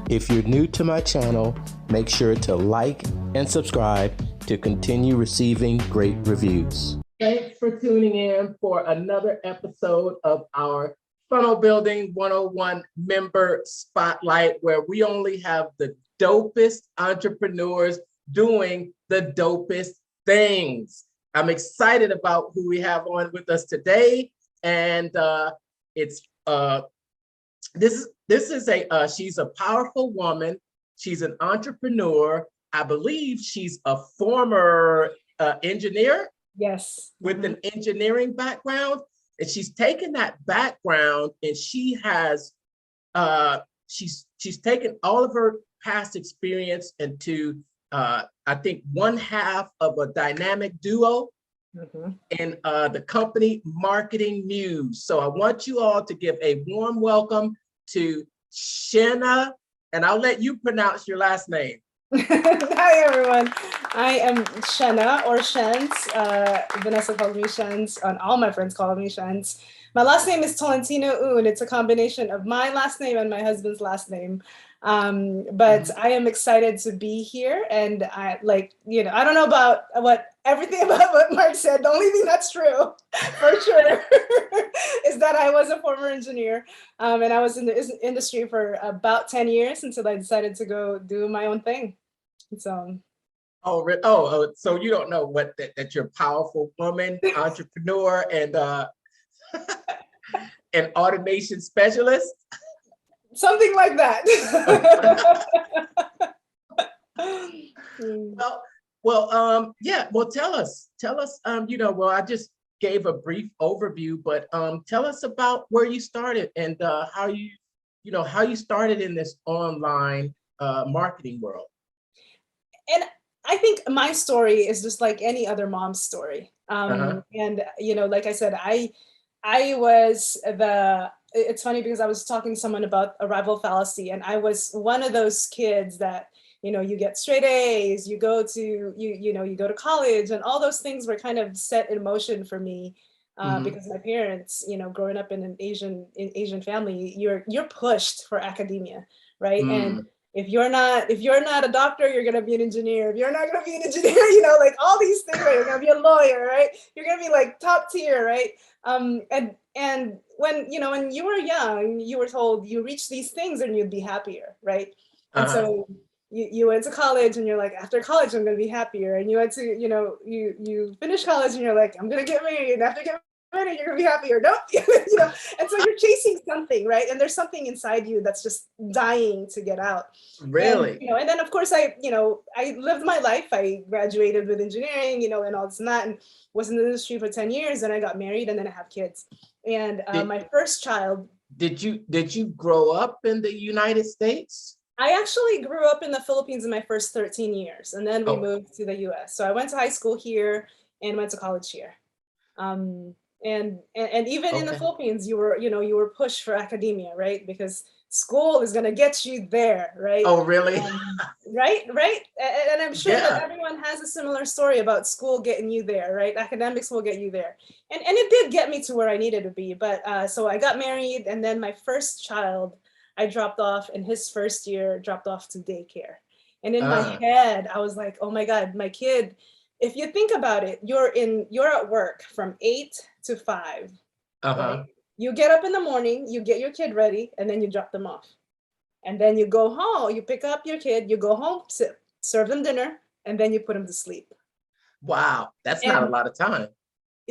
If you're new to my channel, make sure to like and subscribe to continue receiving great reviews. Thanks for tuning in for another episode of our Funnel Building 101 Member Spotlight, where we only have the dopest entrepreneurs doing the dopest things. I'm excited about who we have on with us today, and she's a powerful woman. She's an entrepreneur. I believe she's a former engineer. Yes. With an engineering background, and she's taken that background and she has she's taken all of her past experience into I think one half of a dynamic duo in the company Marketing Muse. So I want you all to give a warm welcome to Shenna, and I'll let you pronounce your last name. Hi everyone, I am Shenna or Shennz. Vanessa called me Shennz, and all my friends call me Shennz. My last name is Tolentino, and it's a combination of my last name and my husband's last name. But I am excited to be here, and I don't know about everything about what Mark said. The only thing that's true for sure is that I was a former engineer, and I was in the industry for about 10 years until I decided to go do my own thing. So. So you don't know that you're a powerful woman, entrepreneur, and an automation specialist? Something like that. Well, tell us, I just gave a brief overview, but tell us about where you started and how you started in this online marketing world. And I think my story is just like any other mom's story. And, like I said, I was it's funny because I was talking to someone about arrival fallacy, and I was one of those kids that, you get straight A's, you go to college, and all those things were kind of set in motion for me because my parents, growing up in an Asian family, you're pushed for academia, right? And if you're not a doctor, you're gonna be an engineer. If you're not gonna be an engineer, like all these things, right? You're gonna be a lawyer, right? You're gonna be like top tier, right? And when you were young, you were told you reach these things and you'd be happier, right? And so you went to college and you're like, after college, I'm gonna be happier. And you went to, you finish college and you're like, I'm gonna get married. And after getting married, you're gonna be happier. Nope. And so you're chasing something, right? And there's something inside you that's just dying to get out. Really? And then of course I lived my life. I graduated with engineering, and all this and that, and was in the industry for 10 years, and I got married, and then I have kids. And my first child. Did you grow up in the United States? I actually grew up in the Philippines in my first 13 years, and then we moved to the US. So I went to high school here and went to college here. And even in the Philippines, you were pushed for academia, right? Because school is going to get you there, right? Oh, really? Right. And I'm sure that everyone has a similar story about school getting you there, right? Academics will get you there. And it did get me to where I needed to be. But so I got married, and then my first child, I dropped off in his first year, dropped off to daycare. And in my head, I was like, oh my God, my kid, if you think about it, you're at work from 8 to 5. Right? You get up in the morning, you get your kid ready, and then you drop them off. And then you go home, you pick up your kid, you go home, serve them dinner, and then you put them to sleep. Wow, that's not a lot of time.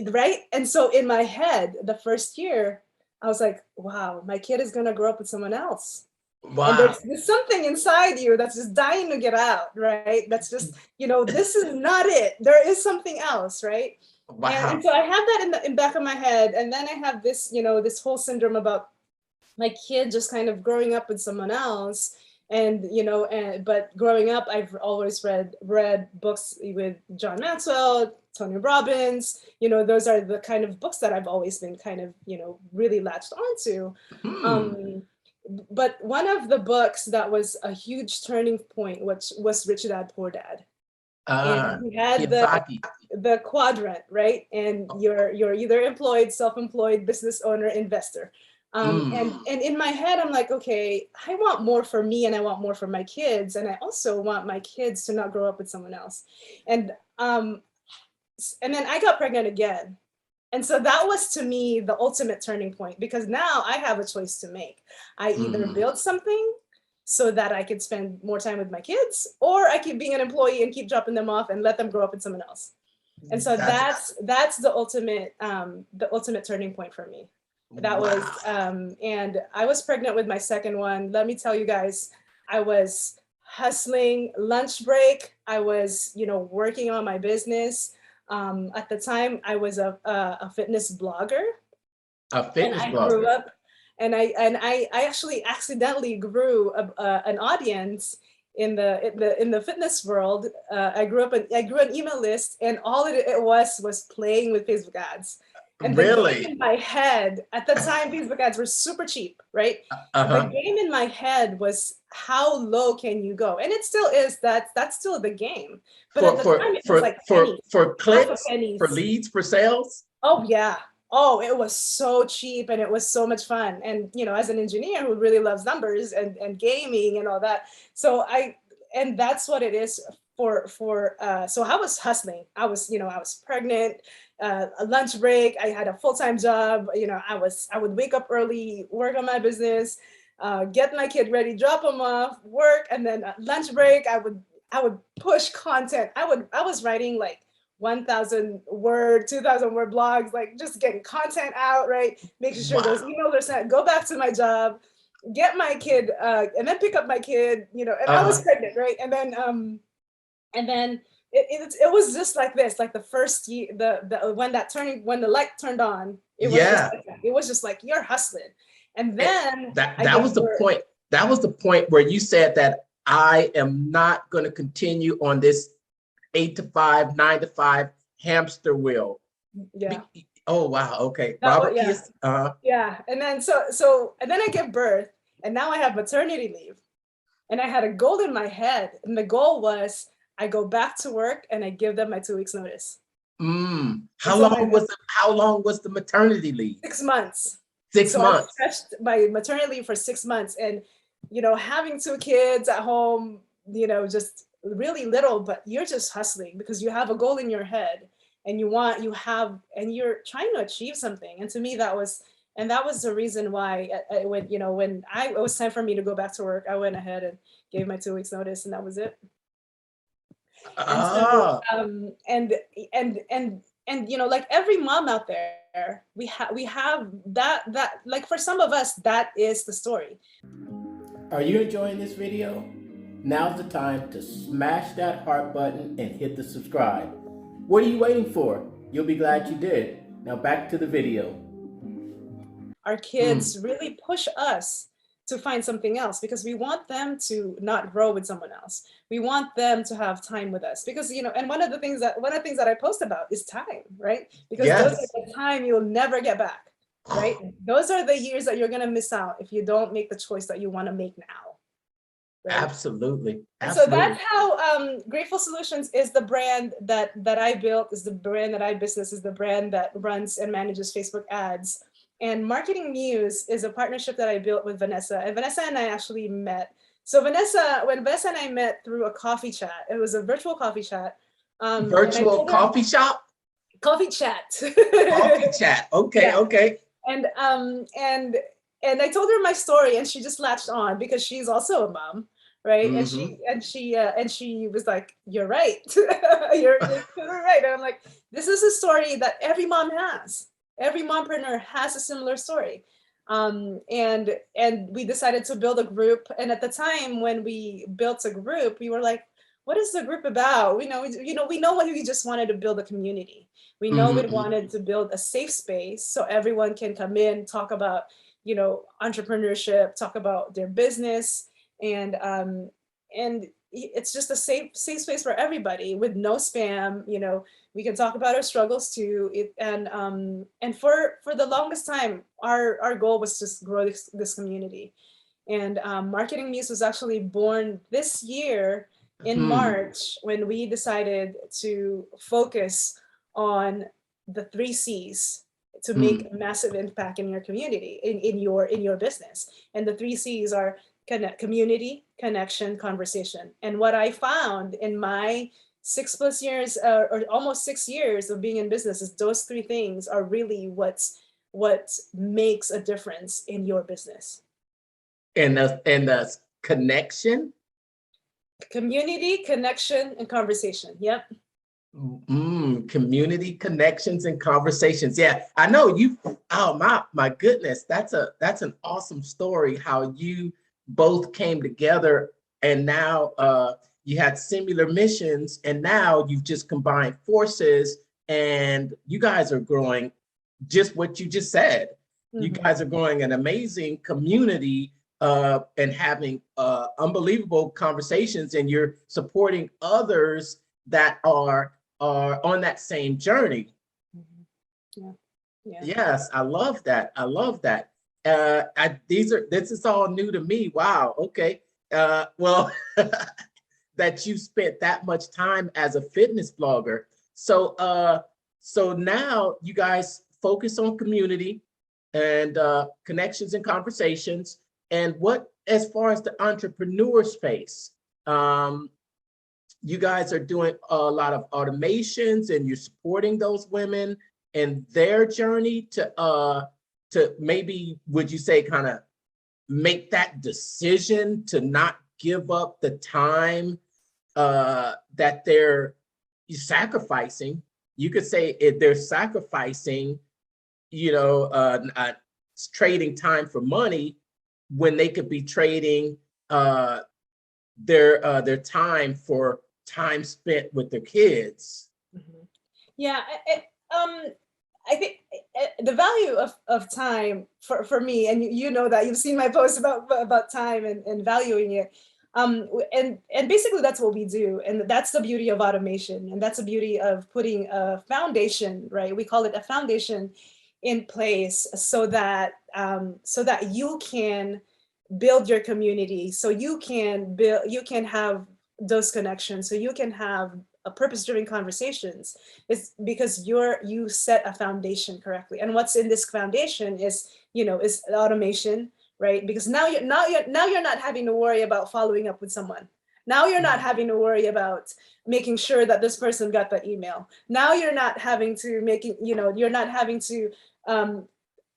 Right? And so in my head, the first year, I was like, wow, my kid is going to grow up with someone else. Wow. And there's something inside you that's just dying to get out, right? That's just, this is not it. There is something else, right? Wow. And so I have that in the back of my head. And then I have this, this whole syndrome about my kid just kind of growing up with someone else. And, but growing up, I've always read books with John Maxwell, Tony Robbins, those are the kind of books that I've always been kind of, really latched onto. But one of the books that was a huge turning point, which was Rich Dad, Poor Dad. And he had the quadrant, right? And you're either employed, self-employed, business owner, investor. And in my head, I'm like, okay, I want more for me and I want more for my kids. And I also want my kids to not grow up with someone else. And then I got pregnant again. And so that was, to me, the ultimate turning point, because now I have a choice to make. I either build something so that I could spend more time with my kids, or I keep being an employee and keep dropping them off and let them grow up with someone else. And so that's the ultimate turning point for me. That was, and I was pregnant with my second one. Let me tell you guys, I was hustling lunch break. I was, working on my business. At the time, I was a fitness blogger. I grew up, and I actually accidentally grew an audience in the fitness world. I grew an email list, and all it was playing with Facebook ads. And the game in my head at the time, Facebook ads were super cheap, right? The game in my head was, how low can you go? And it still is. That's still the game. But at the time, it was like pennies, for clicks, for leads, for sales. Oh yeah. Oh, it was so cheap and it was so much fun. And, as an engineer who really loves numbers and gaming and all that. So and that's what it is so I was hustling. I was pregnant, a lunch break. I had a full-time job. I would wake up early, work on my business, get my kid ready, drop him off, work. And then at lunch break, I would push content. I was writing like 1,000 word, 2,000 word blogs, like just getting content out, right? Making sure those emails are sent, go back to my job, get my kid, and then pick up my kid, and I was pregnant, right? And then it was just like this, like the first year, when the light turned on, it was just like that. It was just like, you're hustling. And then that was the point. That was the point where you said that I am not going to continue on this 8 to 5, 9 to 5 hamster wheel. Yeah. Oh wow. Okay. Robert, yeah. Yeah. And then and then I give birth, and now I have maternity leave, and I had a goal in my head, and the goal was I go back to work and I give them my 2 weeks notice. How long was the maternity leave? 6 months. 6 months. I stretched my maternity leave for 6 months, and having 2 kids at home, just really little, but you're just hustling because you have a goal in your head, and and you're trying to achieve something. And to me, that was the reason why when it was time for me to go back to work, I went ahead and gave my 2 weeks notice, and that was it. And so, like every mom out there, we have that, like for some of us, that is the story. Are you enjoying this video? Now's the time to smash that heart button and hit the subscribe. What are you waiting for? You'll be glad you did. Now back to the video. Our kids really push us to find something else because we want them to not grow with someone else. We want them to have time with us because, and one of the things that I post about is time, right? Because those are the time you'll never get back, right? Those are the years that you're going to miss out if you don't make the choice that you want to make now. Right? Absolutely. And so that's how Grateful Solutions is the brand that I built, is the brand that I business, is the brand that runs and manages Facebook ads. And Marketing Muse is a partnership that I built with Vanessa. And Vanessa and I actually met. So when Vanessa and I met through a coffee chat, it was a virtual coffee chat. Virtual coffee shop? Coffee chat. Coffee chat. Okay, yeah. Okay. And I told her my story, and she just latched on because she's also a mom, right? And she was like, "You're right. you're right." And I'm like, "This is a story that every mom has. Every mompreneur has a similar story." And we decided to build a group. And at the time when we built a group, we were like, what is the group about? We know what we just wanted to build a community. We know we wanted to build a safe space so everyone can come in, talk about, entrepreneurship, talk about their business. And it's just a safe space for everybody with no spam. We can talk about our struggles too. And for the longest time, our goal was just grow this community. And Marketing Muse was actually born this year in March, when we decided to focus on the 3 C's. to make a massive impact in your community, in your business. And the 3 C's are community, connection, conversation. And what I found in my 6+ years or almost 6 years of being in business is those 3 things are really what makes a difference in your business. And the connection, community, connection, and conversation. Yep. Community, connections, and conversations. Yeah, I know you. Oh my goodness, that's an awesome story. How you both came together, and now you had similar missions, and now you've just combined forces, and you guys are growing. Just what you just said. You guys are growing an amazing community and having unbelievable conversations, and you're supporting others that are on that same journey. Yeah. Yes, I love that. I love that. This is all new to me. Wow. Okay. Well, that you spent that much time as a fitness blogger. So now you guys focus on community and connections and conversations. And what, as far as the entrepreneur space, you guys are doing a lot of automations, and you're supporting those women in their journey to maybe, would you say, kind of make that decision to not give up the time that they're sacrificing. You could say they're sacrificing, trading time for money when they could be trading their time for time spent with their kids. Yeah, I think the value of time for me, and you know that you've seen my posts about time and valuing it. And basically that's what we do. And that's the beauty of automation. And that's the beauty of putting a foundation, right? We call it a foundation in place so that you can build your community, so you can have those connections, so you can have a purpose-driven conversations. It's because you set a foundation correctly. And what's in this foundation is automation, right? Because now you're not having to worry about following up with someone. Now you're not having to worry about making sure that this person got the email. Now you're not having to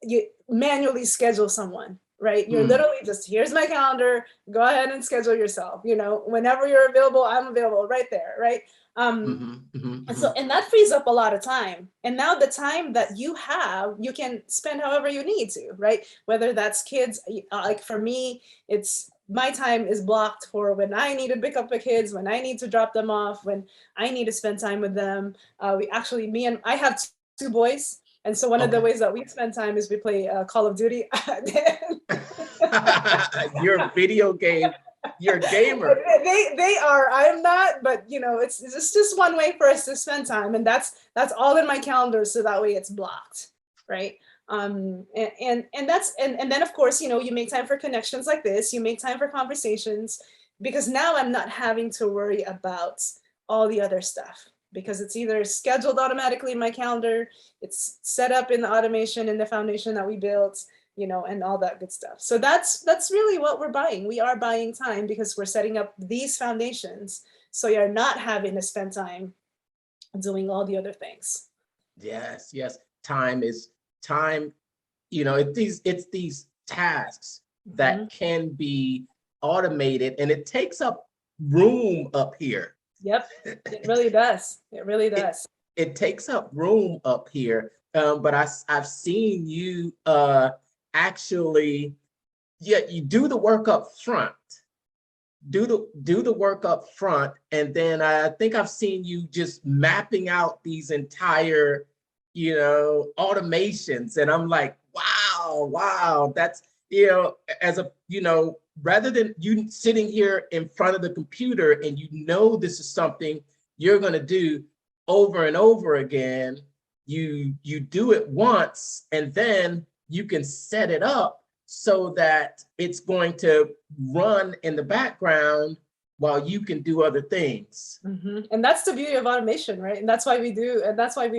you manually schedule someone, right? You're literally just, here's my calendar, go ahead and schedule yourself. Whenever you're available, I'm available, right there, right? And that frees up a lot of time. And now the time that you have, you can spend however you need to, right? Whether that's kids, like for me, my time is blocked for when I need to pick up the kids, when I need to drop them off, when I need to spend time with them. I have 2 boys. And so one of the ways that we spend time is we play Call of Duty. You're a video game. You're a gamer. They are. I'm not, but it's just one way for us to spend time, and that's all in my calendar, so that way it's blocked, right? And then of course you make time for connections like this. You make time for conversations, because now I'm not having to worry about all the other stuff, because it's either scheduled automatically in my calendar, it's set up in the automation in the foundation that we built, and all that good stuff. So that's really what we're buying. We are buying time because we're setting up these foundations, so you're not having to spend time doing all the other things. Yes. Time is time. It's these tasks that can be automated, and it takes up room up here. Yep, it really does. It really does. It takes up room up here. But I've seen you actually, you do the work up front. Do the work up front, and then I think I've seen you just mapping out these entire, automations, and I'm like, wow, that's rather than you sitting here in front of the computer and this is something you're going to do over and over again, you do it once, and then you can set it up so that it's going to run in the background while you can do other things. And that's the beauty of automation, right? And that's why we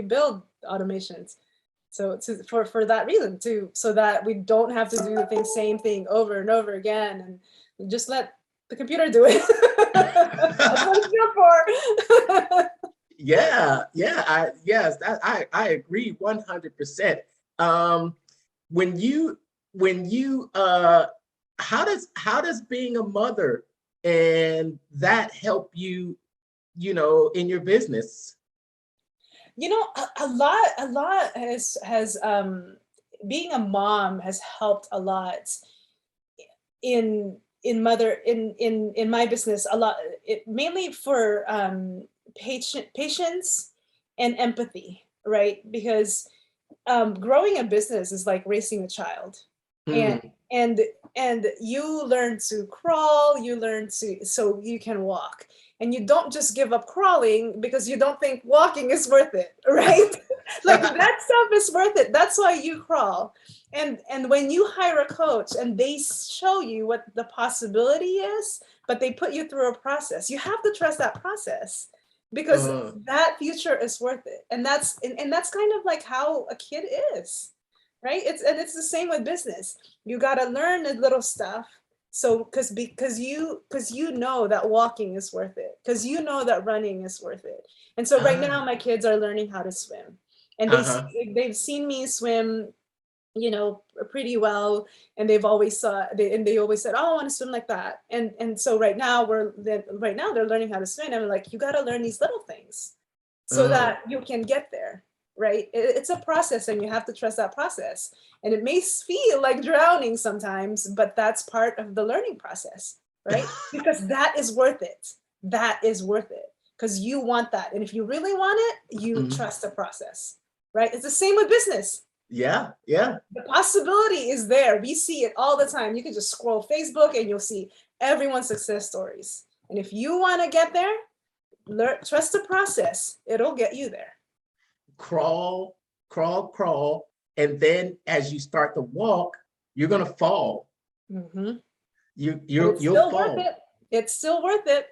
build automations, So for that reason too, so that we don't have to do the same thing over and over again, and just let the computer do it. That's what it's good for. Yeah, I agree 100%. When you how does being a mother and that help you, in your business? A lot has being a mom has helped a lot in my business a lot, mainly for patience and empathy, right? Because growing a business is like raising a child, and you learn to crawl, you learn to so you can walk, and you don't just give up crawling because you don't think walking is worth it, right? Like that stuff is worth it. That's why you crawl. And when you hire a coach and they show you what the possibility is, but they put you through a process, you have to trust that process, because that future is worth it. And that's kind of like how a kid is, right? It's the same with business. You got to learn the little stuff. So because you know that walking is worth it, because you know that running is worth it. And so right now my kids are learning how to swim, and they've seen me swim, pretty well, and they always said, oh, I want to swim like that. And so right now they're learning how to swim, and I'm like, you got to learn these little things so that you can get there, right? It's a process, and you have to trust that process. And it may feel like drowning sometimes, but that's part of the learning process, right? Because that is worth it. That is worth it, because you want that. And if you really want it, you trust the process, right? It's the same with business. Yeah. The possibility is there. We see it all the time. You can just scroll Facebook and you'll see everyone's success stories. And if you want to get there, trust the process. It'll get you there. Crawl. And then as you start to walk, you're going to fall. You'll fall. It's still worth it.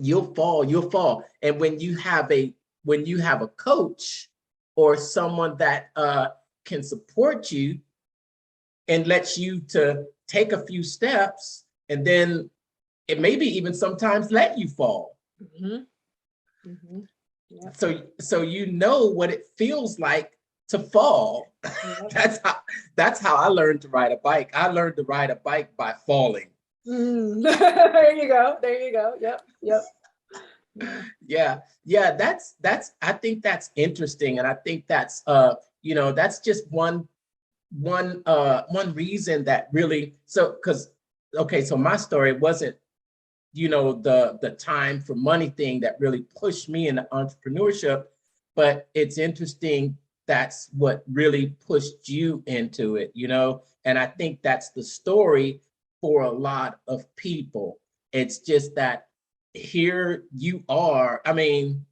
You'll fall. And when you have a coach or someone that can support you and lets you to take a few steps, and then it maybe even sometimes let you fall. Yep. So you know what it feels like to fall. Yep. That's how I learned to ride a bike. I learned to ride a bike by falling. There you go. Yep. Yeah. That's I think that's interesting, and I think that's that's just one reason that really, so my story wasn't the time for money thing that really pushed me into entrepreneurship, but it's interesting that's what really pushed you into it, and I think that's the story for a lot of people. It's just that here you are. I mean,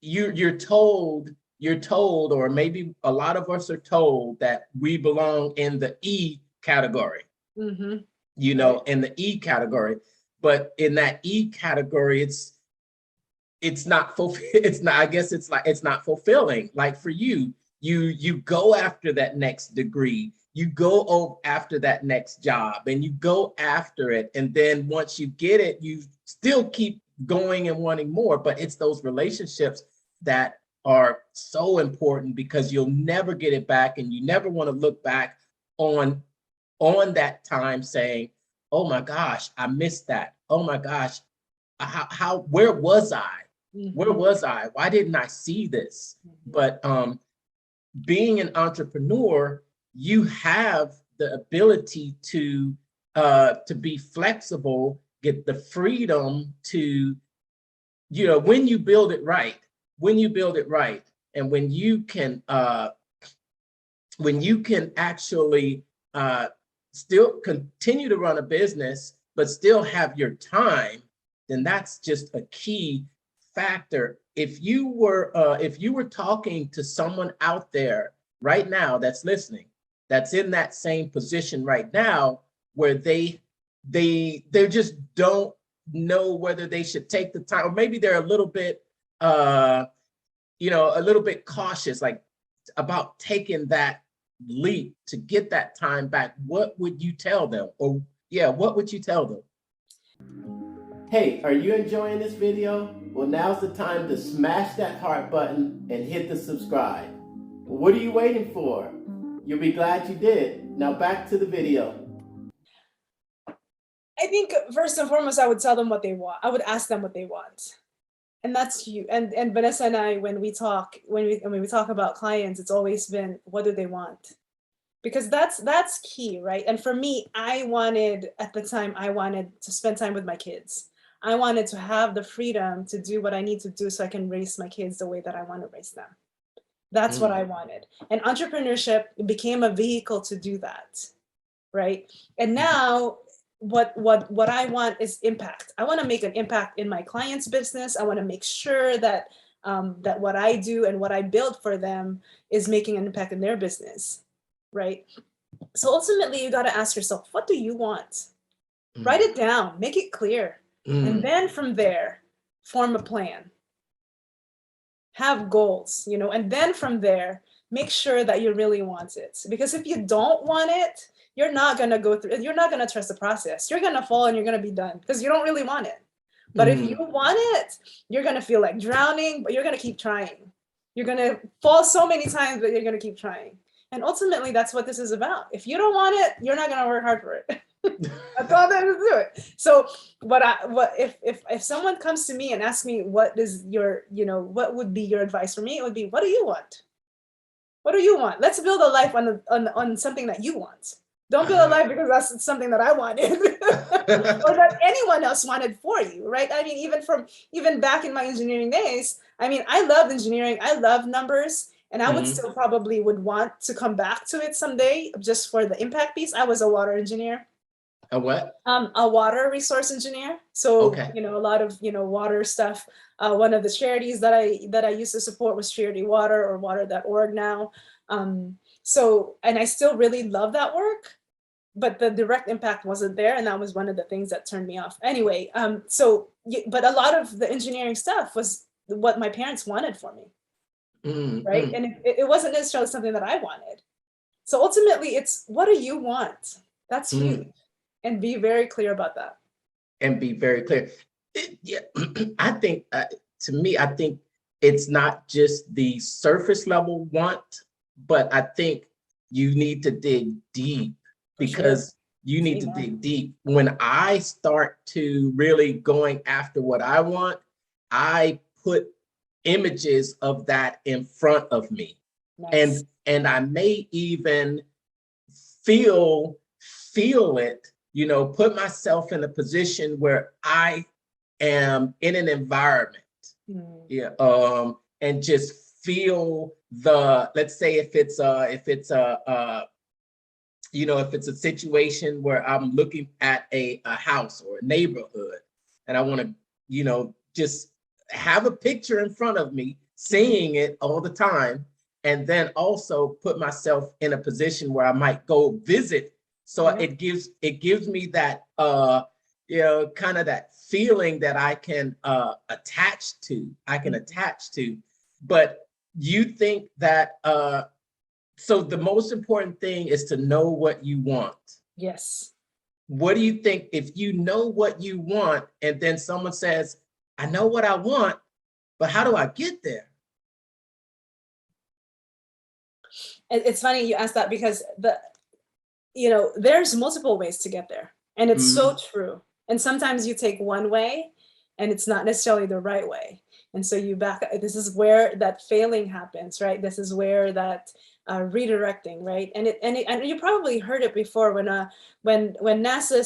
you're told, or maybe a lot of us are told, that we belong in the E category. In the E category, but in that E category, it's not fulfilling. Like for you go after that next degree, you go after that next job, and you go after it. And then once you get it, you still keep going and wanting more. But it's those relationships that are so important, because you'll never get it back, and you never want to look back on that time saying, oh my gosh, I missed that. Oh my gosh, where was I? Where was I? Why didn't I see this? But being an entrepreneur, you have the ability to be flexible, get the freedom to, when you build it right, and when you can actually still continue to run a business, but still have your time, then that's just a key factor. If you were talking to someone out there right now that's listening, that's in that same position right now, where they just don't know whether they should take the time, or maybe they're a little bit a little bit cautious, like, about taking that leap to get that time back, what would you tell them? Or yeah, what would you tell them? Hey, are you enjoying this video? Well, now's the time to smash that heart button and hit the subscribe. What are you waiting for? You'll be glad you did. Now back to the video. I think first and foremost, I would tell them what they want. I would ask them what they want. And that's you. And Vanessa and I, when we talk about clients, it's always been, what do they want? Because that's key, right? And for me, at the time, I wanted to spend time with my kids. I wanted to have the freedom to do what I need to do so I can raise my kids the way that I want to raise them. That's what I wanted. And entrepreneurship became a vehicle to do that, right? And now what I want is impact. I want to make an impact in my client's business. I want to make sure that that what I do and what I build for them is making an impact in their business, right? So ultimately, you got to ask yourself, what do you want? Write it down, make it clear. And then from there, form a plan. Have goals, and then from there, make sure that you really want it. Because if you don't want it, you're not going to trust the process. You're going to fall and you're going to be done because you don't really want it. But if you want it, you're going to feel like drowning, but you're going to keep trying. You're going to fall so many times, but you're going to keep trying. And ultimately, that's what this is about. If you don't want it, you're not going to work hard for it. That's all there is to do it. So if someone comes to me and asks me what would be your advice for me, it would be, what do you want? What do you want? Let's build a life on something that you want. Don't build a life because that's something that I wanted or that anyone else wanted for you, right? I mean, even back in my engineering days, I mean, I loved engineering. I love numbers. And I would still probably would want to come back to it someday just for the impact piece. I was a water engineer. A what? A water resource engineer. So, a lot of, water stuff. One of the charities that I used to support was Charity Water, or water.org now. And I still really love that work, but the direct impact wasn't there. And that was one of the things that turned me off. Anyway, but a lot of the engineering stuff was what my parents wanted for me. Right. And it wasn't necessarily something that I wanted. So ultimately, it's, what do you want? That's huge. And be very clear about that. And be very clear. Yeah, I think, to me, I think it's not just the surface level want, but I think you need to dig deep, because you need to dig deep. When I start to really going after what I want, I put images of that in front of me. Nice. And I may even feel it, put myself in a position where I am in an environment, and just feel let's say if it's a situation where I'm looking at a house or a neighborhood, and I want to, just have a picture in front of me, seeing it all the time, and then also put myself in a position where I might go visit. So it gives me that, kind of that feeling that I can attach to. But you think that, so the most important thing is to know what you want. Yes. What do you think, if you know what you want, and then someone says, I know what I want, but how do I get there? It's funny you asked that, because there's multiple ways to get there. And it's so true. And sometimes you take one way and it's not necessarily the right way. And so this is where that failing happens, right? This is where that redirecting, right? And you probably heard it before when NASA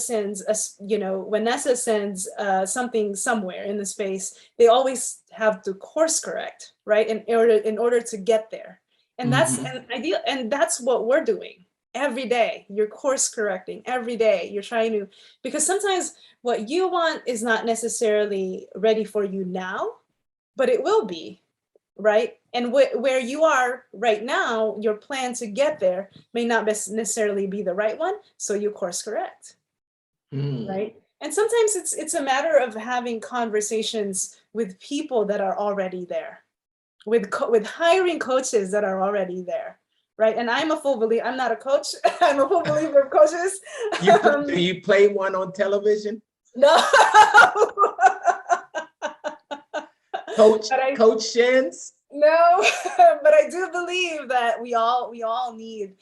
sends something somewhere in the space, they always have to course correct, right? In order to get there. And that's an ideal, and that's what we're doing every day. You're course correcting every day. You're trying to, because sometimes what you want is not necessarily ready for you now, but it will be, right? And where you are right now, your plan to get there may not necessarily be the right one, so you course correct, right? And sometimes it's a matter of having conversations with people that are already there, with hiring coaches that are already there, right? And I'm a full believer. I'm not a coach. I'm a full believer of coaches. Do you play one on television? No. Coach Shennz? No, but I do believe that we all need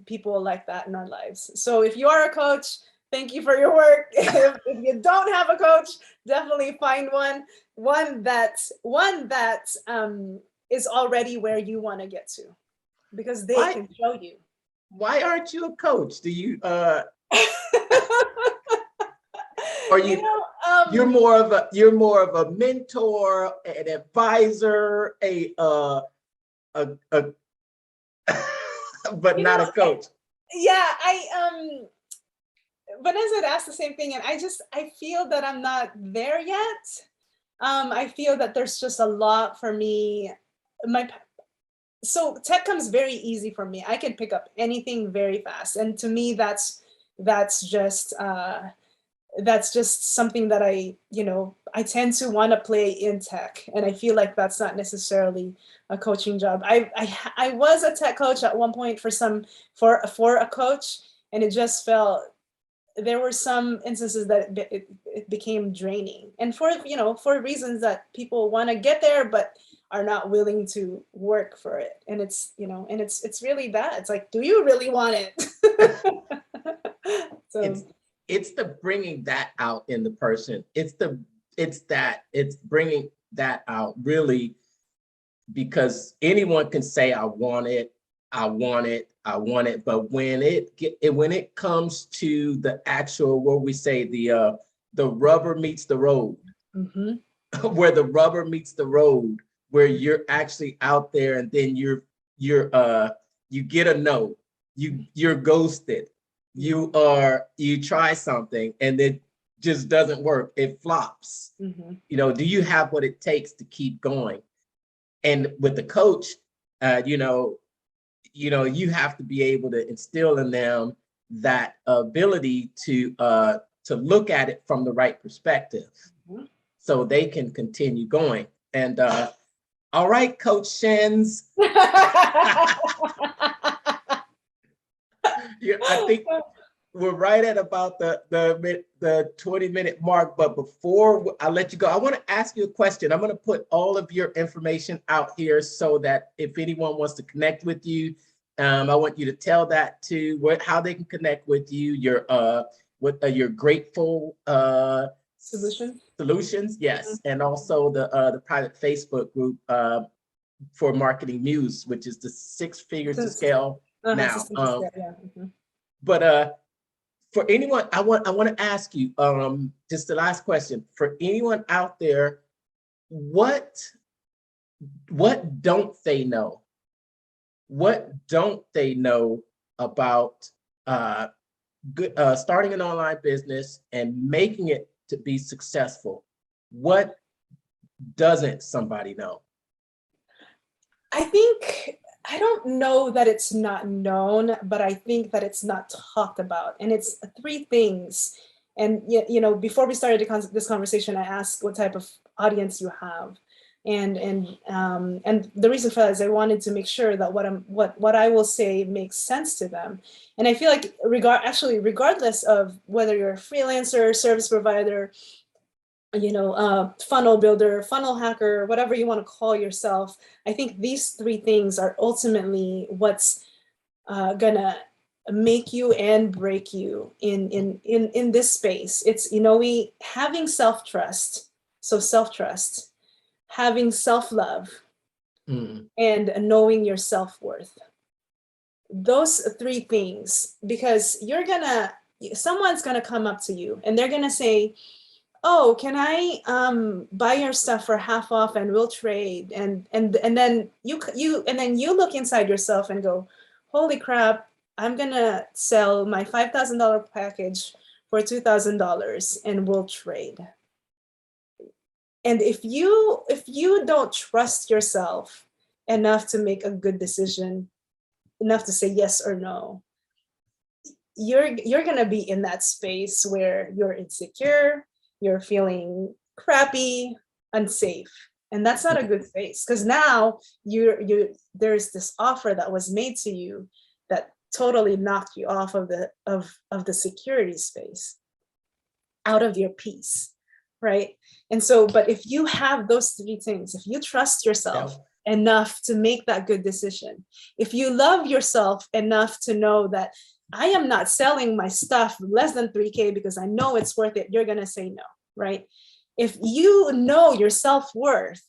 people like that in our lives. So if you are a coach, thank you for your work. If you don't have a coach, definitely find one that is already where you want to get to, because they can show you. Why aren't you a coach? Do you or you're more of a mentor, an advisor, but not a coach. Yeah, Vanessa had asked the same thing, and I feel that I'm not there yet. I feel that there's just a lot for me. So tech comes very easy for me. I can pick up anything very fast, and to me, that's just something that I tend to want to play in tech, and I feel like that's not necessarily a coaching job. I was a tech coach at one point for a coach, and it just felt, there were some instances that it became draining, and for reasons that people want to get there but are not willing to work for it. And it's it's really that, it's like, do you really want it? So it's the bringing that out in the person. It's bringing that out, really, because anyone can say, I want it, I want it, I want it. But when it comes to the actual, what we say, the rubber meets the road, where the rubber meets the road, where you're actually out there, and then you get a no, you're ghosted, you try something and it just doesn't work, it flops. Do you have what it takes to keep going? And with the coach, you have to be able to instill in them that ability to look at it from the right perspective, so they can continue going. And all right, Coach Shennz. I think we're right at about the 20-minute mark. But before I let you go, I want to ask you a question. I'm going to put all of your information out here so that if anyone wants to connect with you, I want you to tell that to how they can connect with you. Your Grateful Solutions, yes, and also the private Facebook group for Marketing Muse, which is the 6 figures to scale now. But for anyone, I want to ask you just the last question. For anyone out there, what don't they know? What don't they know about starting an online business and making it to be successful? What doesn't somebody know? I don't know that it's not known, but I think that it's not talked about. And it's 3 things. And before we started this conversation, I asked what type of audience you have. And the reason for that is I wanted to make sure that what I will say makes sense to them. And I feel like regardless of whether you're a freelancer, service provider, funnel builder, funnel hacker, whatever you want to call yourself, I think these 3 things are ultimately what's gonna make you and break you in this space. It's having self-trust, having self-love, and knowing your self-worth. Those 3 things, because someone's gonna come up to you and they're gonna say, oh, can I buy your stuff for half off and we'll trade? And then you look inside yourself and go, holy crap, I'm gonna sell my $5,000 package for $2,000 and we'll trade. And if you don't trust yourself enough to make a good decision, enough to say yes or no, you're gonna be in that space where you're insecure, you're feeling crappy, unsafe. And that's not a good face, because now there's this offer that was made to you that totally knocked you off of the security space, out of your peace, right? And so, but if you have those three things, if you trust yourself enough to make that good decision, if you love yourself enough to know that I am not selling my stuff less than 3K because I know it's worth it, you're gonna say no, right? If you know your self-worth,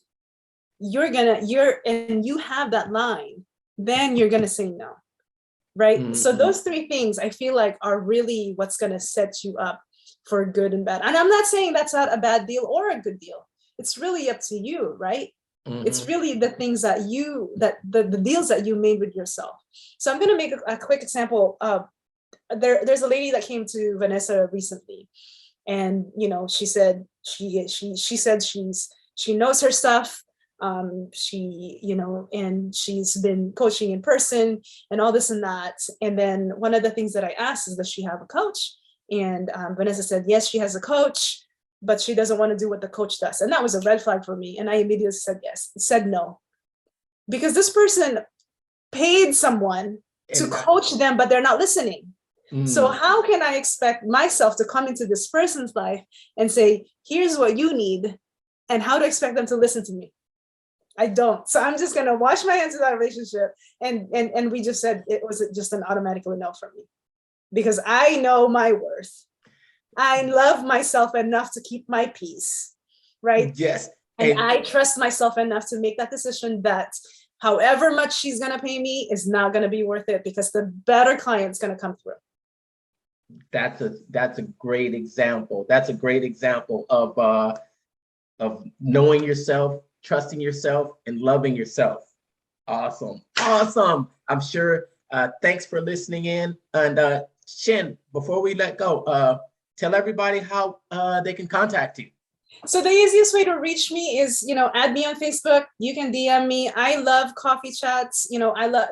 and you have that line, then you're gonna say no, right? Mm-hmm. So those three things I feel like are really what's gonna set you up for good and bad. And I'm not saying that's not a bad deal or a good deal. It's really up to you, right? Mm-hmm. It's really the things that the deals that you made with yourself. So I'm gonna make a quick example. There's a lady that came to Vanessa recently, and she said she knows her stuff. And she's been coaching in person and all this and that. And then one of the things that I asked is, does she have a coach? And Vanessa said, yes, she has a coach, but she doesn't want to do what the coach does. And that was a red flag for me. And I immediately said no, because this person paid someone to coach them, but they're not listening. So how can I expect myself to come into this person's life and say, here's what you need, and how to expect them to listen to me? I don't. So I'm just going to wash my hands of that relationship. And we just said it was just an automatically no for me, because I know my worth. I love myself enough to keep my peace, right? Yes. And I trust myself enough to make that decision that however much she's going to pay me is not going to be worth it, because the better client's going to come through. That's a great example. That's a great example of knowing yourself, trusting yourself, and loving yourself. Awesome. I'm sure. Thanks for listening in. And Shen, before we let go, tell everybody how they can contact you. So the easiest way to reach me is, add me on Facebook. You can DM me. I love coffee chats.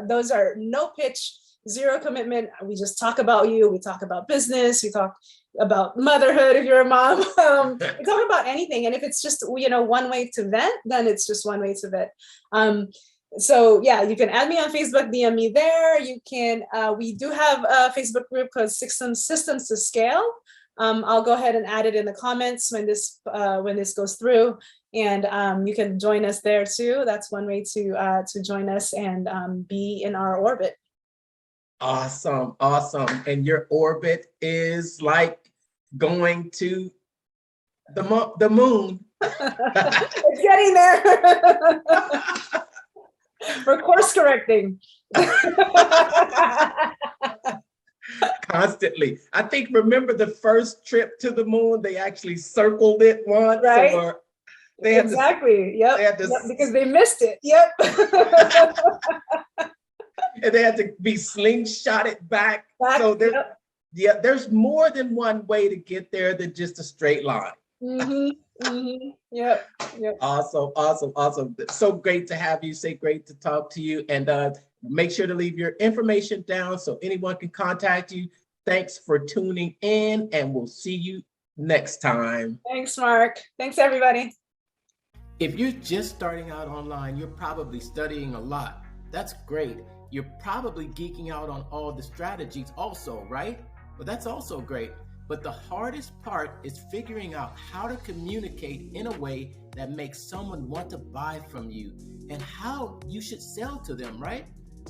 Those are no pitch, zero commitment. We just talk about you. We talk about business. We talk about motherhood if you're a mom. We talk about anything. And if it's just, one way to vent, then it's just one way to vent. So yeah, you can add me on Facebook, DM me there. You can, we do have a Facebook group called Systems to Scale. I'll go ahead and add it in the comments when this goes through, and you can join us there too. That's one way to join us and be in our orbit. Awesome. And your orbit is like going to the moon. It's getting there. We're course correcting. Constantly. I think, remember the first trip to the moon, they actually circled it once. Right. Or they had exactly. Yep. Because they missed it. Yep. And they had to be slingshotted back. So there's more than one way to get there than just a straight line. Yep. Awesome. So great to have you. Great to talk to you. And make sure to leave your information down so anyone can contact you. Thanks for tuning in, and we'll see you next time. Thanks, Mark. Thanks, everybody. If you're just starting out online, you're probably studying a lot. That's great. You're probably geeking out on all the strategies also, right? But that's also great. But the hardest part is figuring out how to communicate in a way that makes someone want to buy from you and how you should sell to them, right?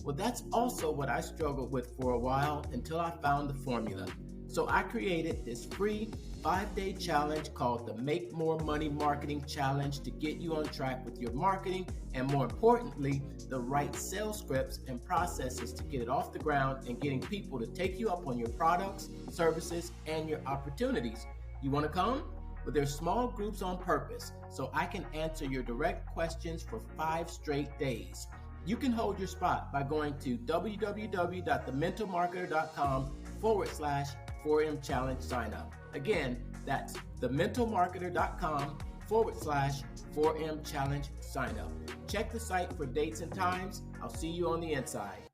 Well, that's also what I struggled with for a while until I found the formula. So I created this free 5-day challenge called the Make More Money Marketing Challenge to get you on track with your marketing, and more importantly, the right sales scripts and processes to get it off the ground and getting people to take you up on your products, services, and your opportunities. You want to come? Well, there's small groups on purpose, so I can answer your direct questions for 5 straight days. You can hold your spot by going to www.thementalmarketer.com/4M Challenge sign up. Again, that's thementalmarketer.com/4M Challenge sign up. Check the site for dates and times. I'll see you on the inside.